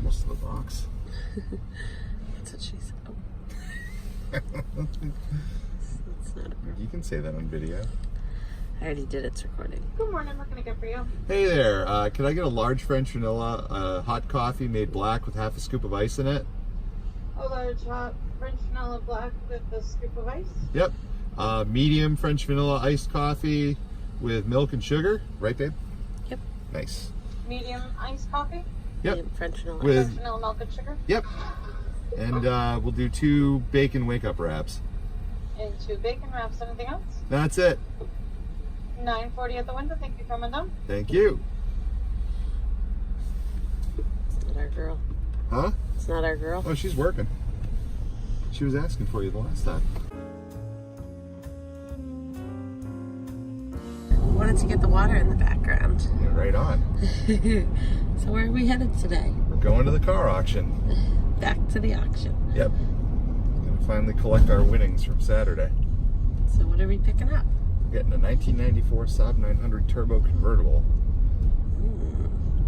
almost to the box. That's what she said. Oh. That's not a problem. You can say that on video. I already did. It's recording. Good morning. What can I get for you? Hey there. Could I get a large French vanilla hot coffee made black with half a scoop of ice in it? A large hot French vanilla black with a scoop of ice. Yep. Medium French vanilla iced coffee with milk and sugar. Right, babe? Yep. Nice. Medium iced coffee. Yep. Medium French vanilla. With- French vanilla milk and sugar. Yep. And we'll do 2 bacon wake-up wraps. And 2 bacon wraps. Anything else? That's it. 9:40 at the window. Thank you for coming down. Thank you. It's not our girl. Huh? It's not our girl. Oh, she's working. She was asking for you the last time. Wanted to get the water in the background. Yeah, right on. So where are we headed today? We're going to the car auction. Back to the auction. Yep. Gonna finally collect our winnings from Saturday. So what are we picking up? We're getting a 1994 Saab 900 turbo convertible.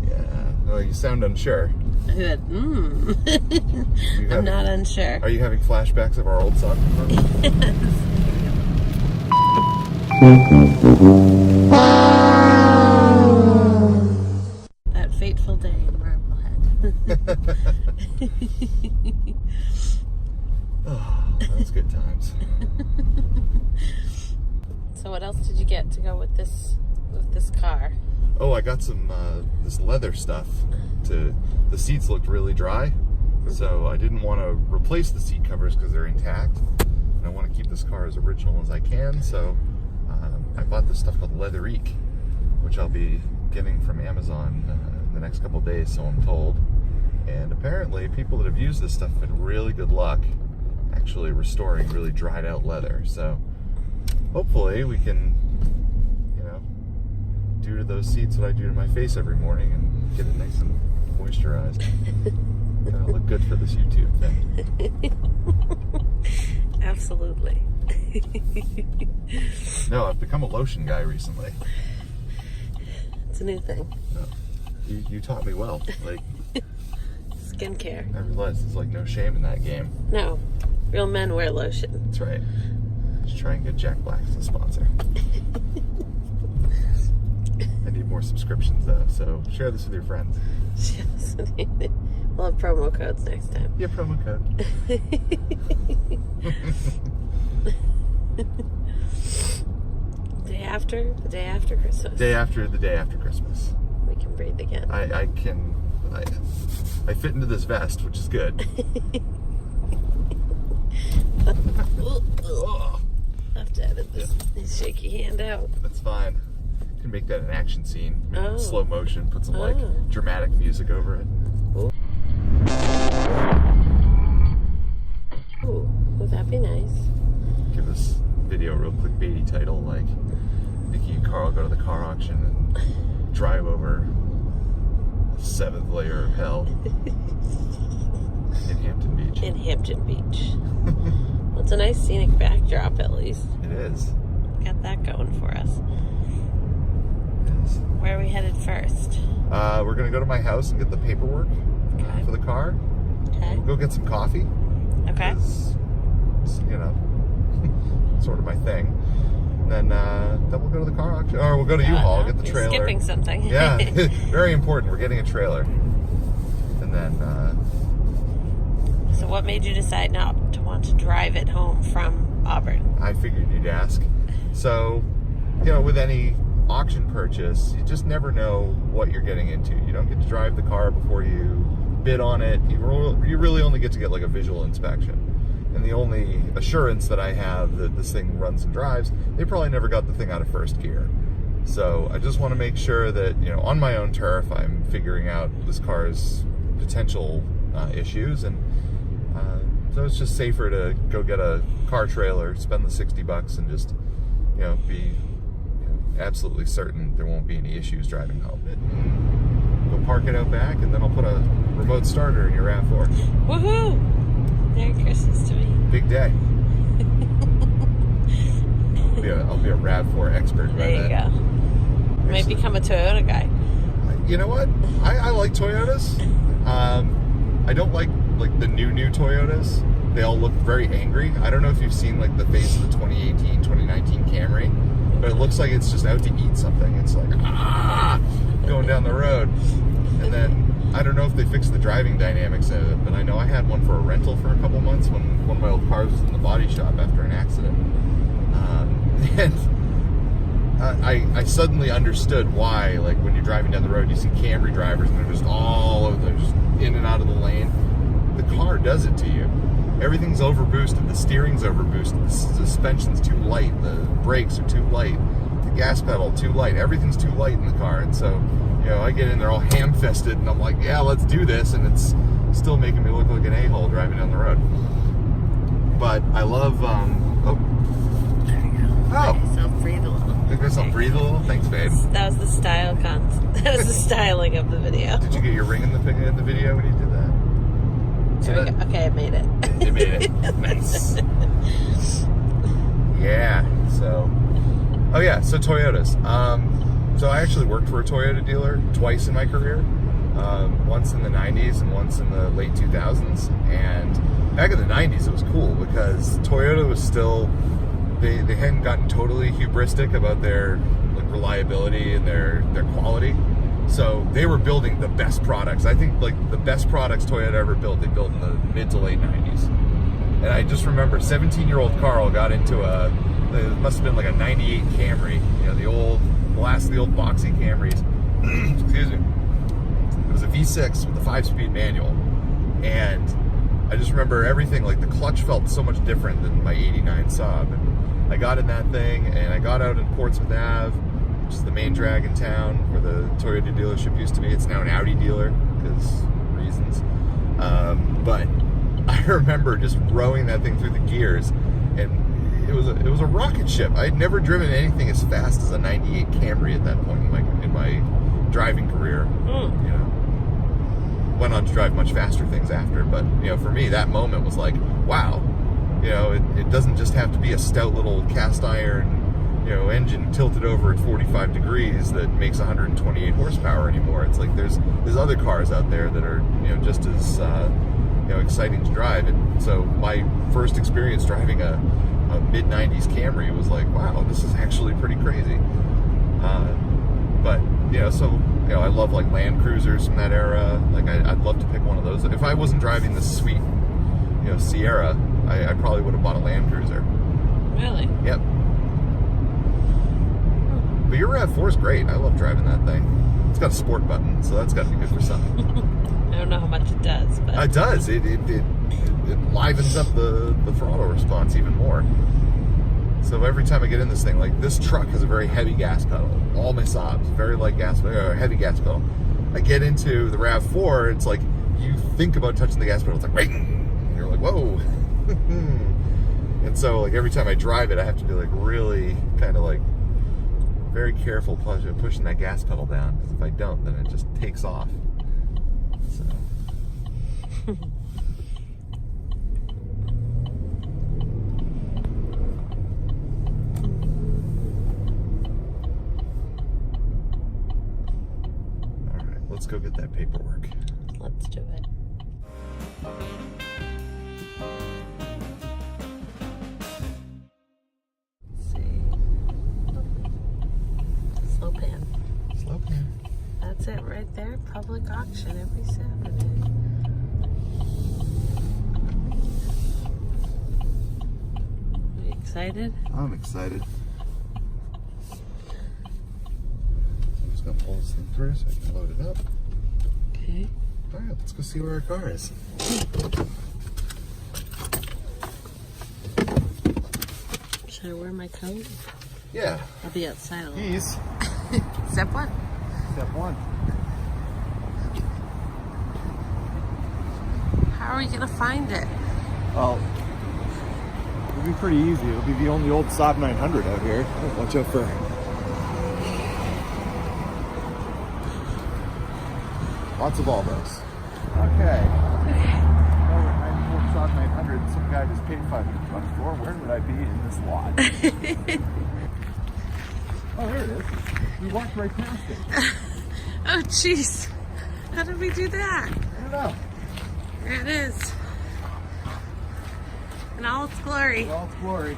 Yeah. Oh, you sound unsure. Good. I'm not unsure. Are you having flashbacks of our old Saab convertible? That fateful day in Marblehead. Oh, that's good times. So what else did you get to go with this car? Oh, I got some this leather stuff. The seats looked really dry, so I didn't want to replace the seat covers because they're intact. And I want to keep this car as original as I can, so I bought this stuff called Leatherique, which I'll be getting from Amazon in the next couple of days, so I'm told. And apparently people that have used this stuff have had really good luck actually restoring really dried out leather. So hopefully we can, do to those seats what I do to my face every morning and get it nice and moisturized. Gotta look good for this YouTube thing. Absolutely. No, I've become a lotion guy recently. It's a new thing. No, you taught me well. Like, Skincare. I realized there's like no shame in that game. No. Real men wear lotion. That's right. Just try and get Jack Black as a sponsor. I need more subscriptions though, so share this with your friends. Yes. We'll have promo codes next time. Yeah, promo code. The day after Christmas. The day after Christmas. We can breathe again. I fit into this vest, which is good. Oh, Have to edit this shaky hand out. that's fine. You can make that an action scene. Make it in Oh. slow motion, put some like Oh. dramatic music over it. Ooh, would that be nice? Give this video a real clickbaity title like Nikki and Carl go to the car auction and drive over the 7th layer of hell in Hampton Beach. In Hampton Beach. Well, it's a nice scenic backdrop at least. It is. Got that going for us. It is. Where are we headed first? We're gonna go to my house and get the paperwork Okay. for the car. Okay. We'll go get some coffee. Okay. It's, sort of my thing. Then we'll go to the car auction, or we'll go to U-Haul, get the You're trailer. skipping something. Yeah, very important. We're getting a trailer, and then So what made you decide not to want to drive it home from Auburn? I figured you'd ask. So, with any auction purchase, you just never know what you're getting into. You don't get to drive the car before you bid on it. You really only get to get like a visual inspection. And the only assurance that I have that this thing runs and drives, they probably never got the thing out of first gear. So I just want to make sure that, on my own turf, I'm figuring out this car's potential issues. And so it's just safer to go get a car trailer, spend the $60 and just, be absolutely certain there won't be any issues driving home. Go park it out back, and then I'll put a remote starter in your RAV4. Woohoo! Merry Christmas to me. Big day. I'll be a RAV4 expert by There you then. go. You might become a Toyota guy. You know what? I like Toyotas. I don't like the new Toyotas. They all look very angry. I don't know if you've seen like the face of the 2018, 2019 Camry, but it looks like it's just out to eat something. It's like going down the road. And then I don't know if they fixed the driving dynamics of it, but I know I had one for a rental for a couple months when one of my old cars was in the body shop after an accident. And I suddenly understood why, like when you're driving down the road, you see Camry drivers and they're just all over, they're just in and out of the lane. The car does it to you. Everything's overboosted, the steering's overboosted, the suspension's too light, the brakes are too light, the gas pedal too light, everything's too light in the car. And so, I get in there all ham-fisted and I'm like, yeah, let's do this, and it's still making me look like an a-hole driving down the road. But I love, There you go. Oh. Let yourself breathe a little. Make myself breathe a little? Thanks, babe. That was the that was the styling of the video. Did you get your ring in the video when you did that? There we go. Okay, I made it. You made it. Nice. Yeah. So Toyotas. So I actually worked for a Toyota dealer twice in my career. Once in the 90s and once in the late 2000s. And back in the 90s, it was cool because Toyota was still, they hadn't gotten totally hubristic about their reliability and their quality. So they were building the best products. I think the best products Toyota ever built, they built in the mid to late 90s. And I just remember 17-year-old Carl got into it must have been like a 98 Camry, the last of the old boxy Camrys. Excuse me. It was a V6 with a 5-speed manual. And I just remember everything, like the clutch felt so much different than my 89 Saab. And I got in that thing and I got out in Portsmouth Ave, which is the main drag in town where the Toyota dealership used to be. It's now an Audi dealer because reasons. But I remember just rowing that thing through the gears, and it was a rocket ship. I had never driven anything as fast as a 98 Camry at that point in my driving career. Went on to drive much faster things after, but for me that moment was like, wow, it doesn't just have to be a stout little cast iron engine tilted over at 45 degrees that makes 128 horsepower anymore. It's like there's other cars out there that are just as exciting to drive. And so my first experience driving a mid 90s Camry was like, wow, this is actually pretty crazy. But I love like Land Cruisers from that era. Like I'd love to pick one of those. If I wasn't driving the sweet Sierra, I probably would have bought a Land Cruiser. Really? Yep. But your RAV4 is great. I love driving that thing. It's got a sport button, so that's got to be good for something. I don't know how much it does, but it does. It livens up the throttle response even more. So every time I get in this thing, like this truck has a very heavy gas pedal. All my Saabs, very light gas, heavy gas pedal. I get into the RAV4, it's like you think about touching the gas pedal, it's like ring. And you're like, whoa. And so like every time I drive it, I have to be like really kind of like very careful pushing that gas pedal down, because if I don't, then it just takes off. So. All right, let's go get that paperwork. let's do it. Slow pan. Slow pan. That's it right there. Public auction every Saturday. Are you excited? I'm excited. I'm just gonna pull this thing through so I can load it up. Okay. All right, let's go see where our car is. Should I wear my coat? Yeah. I'll be outside a little. Keys. Step one. Step one. How are we gonna find it? Well, it'll be pretty easy. It'll be the only old Saab 900 out here. Watch out for Lots of Volvos. Okay. Well, 94 Saab 900. Some guy just paid $500 for. Where would I be in this lot? Oh, there it is. We walked right past it. Oh, jeez. How did we do that? I don't know. There it is. In all its glory. In all its glory.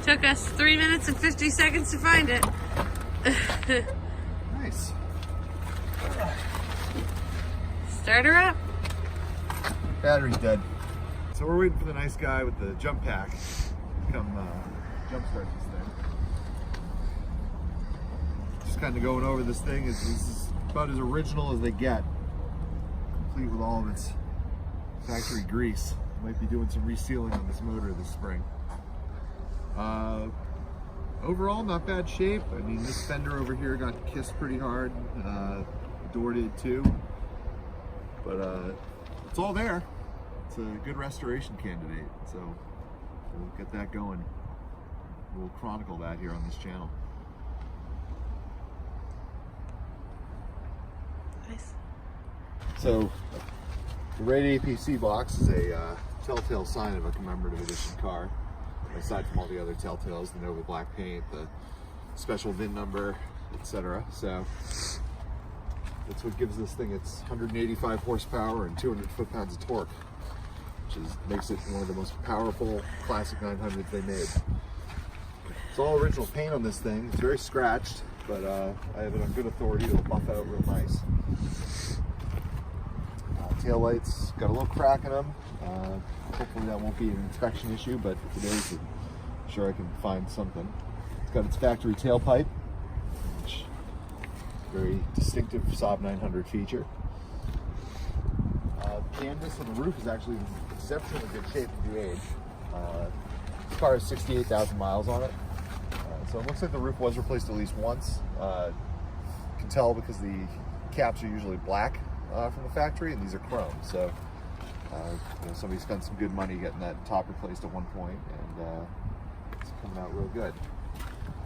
Took us 3 minutes and 50 seconds to find it. Nice. Start her up. Battery's dead. So we're waiting for the nice guy with the jump pack to come jump start this thing. Just kind of going over this thing. This is about as original as they get. Complete with all of its factory grease. Might be doing some resealing on this motor this spring. Overall, not bad shape. I mean, this fender over here got kissed pretty hard. The door did too. But it's all there. It's a good restoration candidate. So we'll get that going. We'll chronicle that here on this channel. Nice. So the red APC box is a telltale sign of a commemorative edition car. Aside from all the other telltales, the Nova black paint, the special VIN number, etc. So that's what gives this thing its 185 horsepower and 200 foot-pounds of torque, which makes it one of the most powerful classic 900s they made. It's all original paint on this thing. It's very scratched, but I have it on good authority. It'll buff out real nice. Tail lights got a little crack in them. Hopefully that won't be an inspection issue, but if it is, I'm sure I can find something. It's got its factory tailpipe, which is a very distinctive Saab 900 feature. The canvas on the roof is actually in exceptionally good shape for the age. This car has 68,000 miles on it. So it looks like the roof was replaced at least once. You can tell because the caps are usually black from the factory, and these are chrome. So somebody spent some good money getting that top replaced at one point, and it's coming out real good.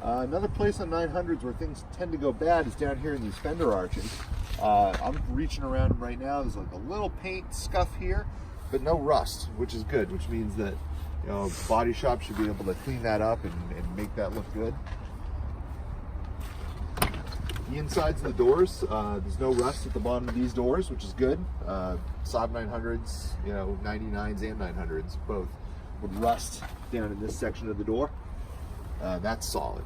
Another place on 900s where things tend to go bad is down here in these fender arches. I'm reaching around them right now. There's like a little paint scuff here, but no rust, which is good, which means that body shop should be able to clean that up and make that look good. The insides of the doors, there's no rust at the bottom of these doors, which is good. Saab 900s, 99s and 900s both would rust down in this section of the door. That's solid.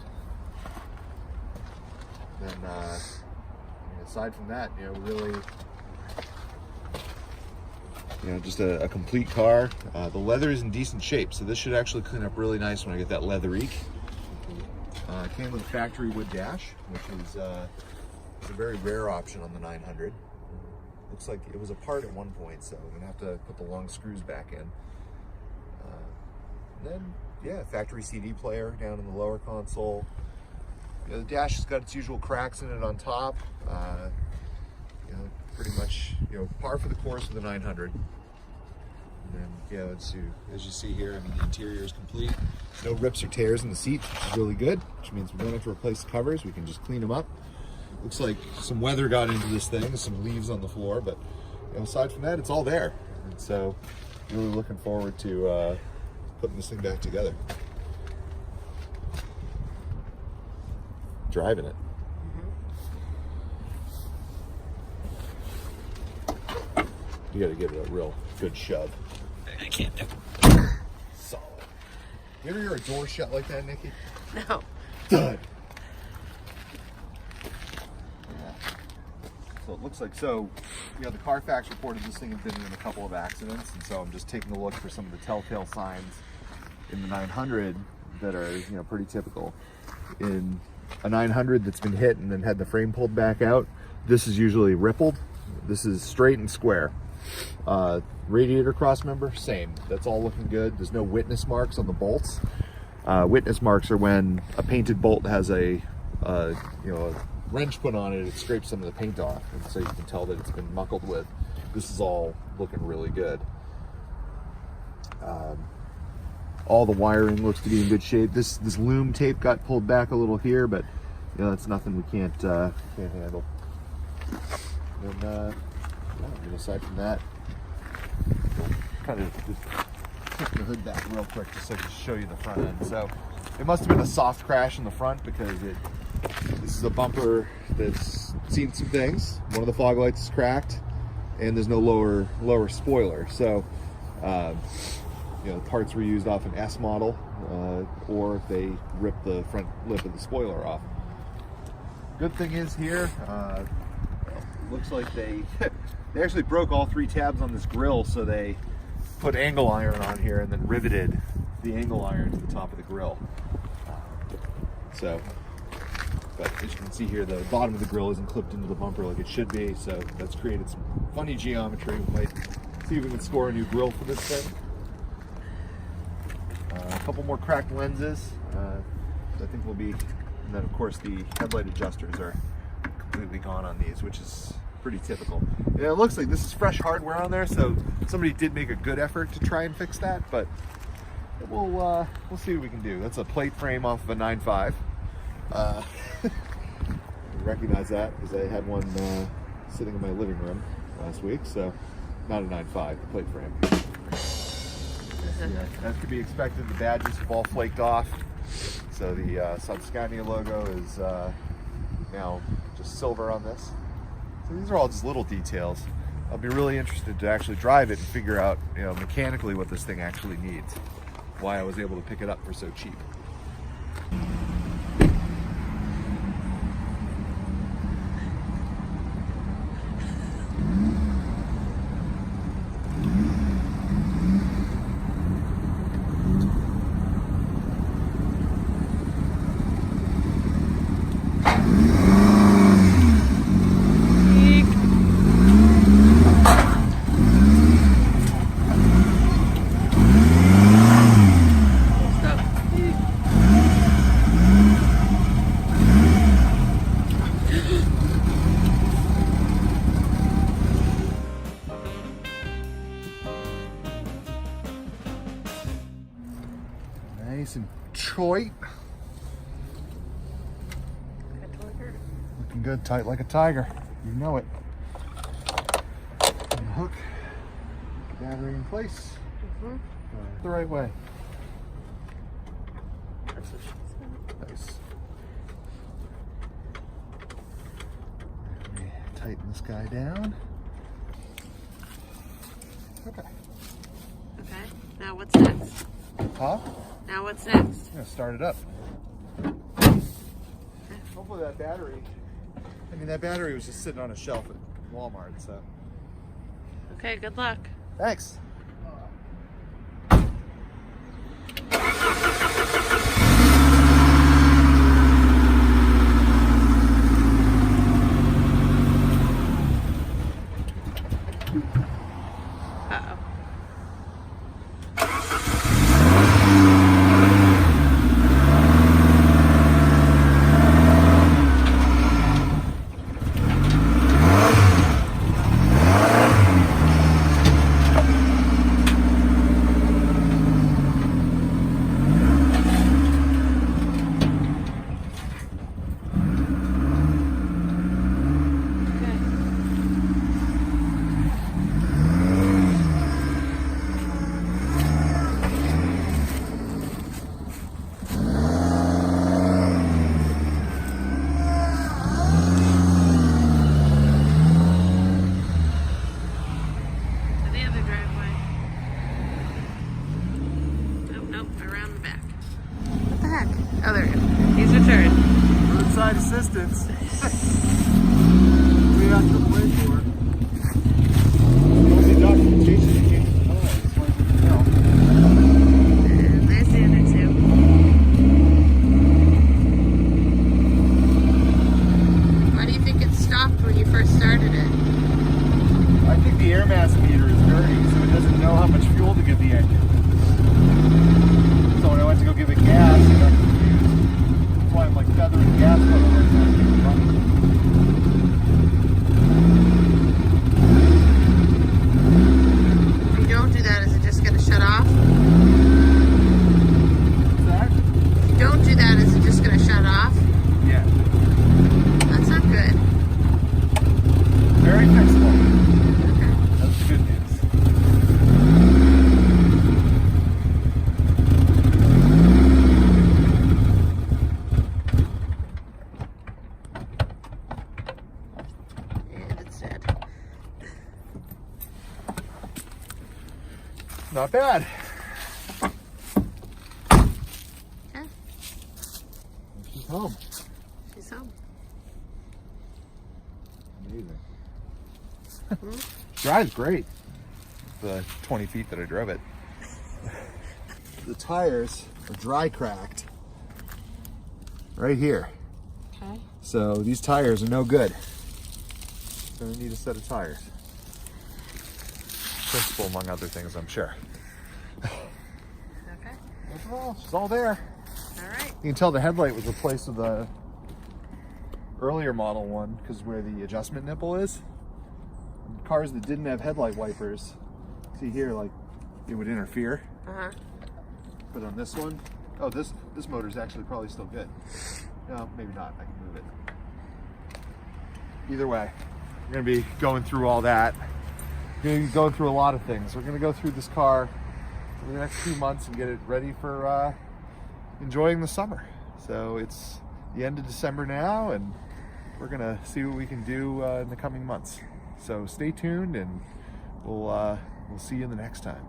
And aside from that, really, just a complete car. The leather is in decent shape, so this should actually clean up really nice when I get that leather eek. It came with a factory wood dash, which is a very rare option on the 900. Looks like it was apart at one point, so I'm gonna have to put the long screws back in. Then, yeah, factory CD player down in the lower console. The dash has got its usual cracks in it on top. Pretty much, par for the course with the 900. And then, as you see here, the interior is complete. No rips or tears in the seats, which is really good, which means we don't have to replace the covers. We can just clean them up. Looks like some weather got into this thing, some leaves on the floor, but aside from that, it's all there. And so, really looking forward to putting this thing back together. Driving it. You gotta give it a real good shove. I can't do it. Solid. You ever hear a door shut like that, Nikki? No. Dud. Yeah. So it looks like, the Carfax reported this thing had been in a couple of accidents, and so I'm just taking a look for some of the telltale signs in the 900 that are, pretty typical. In a 900 that's been hit and then had the frame pulled back out, this is usually rippled. This is straight and square. Radiator cross member, same. That's all looking good. There's no witness marks on the bolts. Witness marks are when a painted bolt has a wrench put on it. It scrapes some of the paint off, and so you can tell that it's been muckled with. This is all looking really good. All the wiring looks to be in good shape. This loom tape got pulled back a little here, but that's nothing we can't handle. And aside from that, kind of just kick the hood back real quick just so I can show you the front end. So it must have been a soft crash in the front because this is a bumper that's seen some things. One of the fog lights is cracked. and there's no lower spoiler. So you know, parts were used off an S model, or they ripped the front lip of the spoiler off. Good thing is here, looks like they they actually broke all 3 tabs on this grill, so they put angle iron on here and then riveted the angle iron to the top of the grill. So, but as you can see here, the bottom of the grill isn't clipped into the bumper like it should be, so that's created some funny geometry. We might see if we can score a new grill for this thing. A couple more cracked lenses, I think will be, and then of course the headlight adjusters are completely gone on these, which is pretty typical. Yeah, it looks like this is fresh hardware on there, so somebody did make a good effort to try and fix that, but we'll see what we can do. That's a plate frame off of a 9.5. Recognize that because I had one sitting in my living room last week, so not a 9.5, the plate frame. Yeah, as could be expected, the badges have all flaked off. So the Saab logo is now just silver on this. So these are all just little details. I'll be really interested to actually drive it and figure out, you know, mechanically what this thing actually needs. Why I was able to pick it up for so cheap. Nice and choit. Looking good, tight like a tiger. You know it. And the hook, battery in place. The right way. Nice. Let me tighten this guy down. Okay. Okay. Now what's next? Huh? Now what's next? I'm gonna start it up. Hopefully that battery, that battery was just sitting on a shelf at Walmart, so. Okay, good luck. Thanks. Uh-oh. Oh, there we go. He's returned. Roadside assistance. We have to play for. Don't see documentation to change the car. That's why we can tell. And there's the other two. Why do you think it stopped when you first started it? I think the air mass meter is dirty, so it doesn't know how much fuel to give the engine. So when I went to go give it gas, it got confused. That's why I'm like feathering gas pedal right now to keep it running. If you don't do that, is it just going to shut off? What's that? If you don't do that, is it just going to shut off? Yeah. That's not good. Very fixable. Okay. That's the good news. Not bad. Okay. She's home. She's home. Amazing. Drives great. The 20 feet that I drove it. The tires are dry cracked right here. Okay. So these tires are no good. So I need a set of tires. Principle among other things, I'm sure. Okay. Overall, she's all there. All right. You can tell the headlight was replaced with the earlier model one because where the adjustment nipple is. Cars that didn't have headlight wipers, see here, like it would interfere. Uh-huh. But on this one, oh, this motor's actually probably still good. No, maybe not. I can move it. Either way, we're gonna be going through all that. We're gonna be going through a lot of things. We're gonna go through this car for the next few months and get it ready for enjoying the summer. So it's the end of December now, and we're gonna see what we can do in the coming months. So stay tuned, and we'll see you in the next time.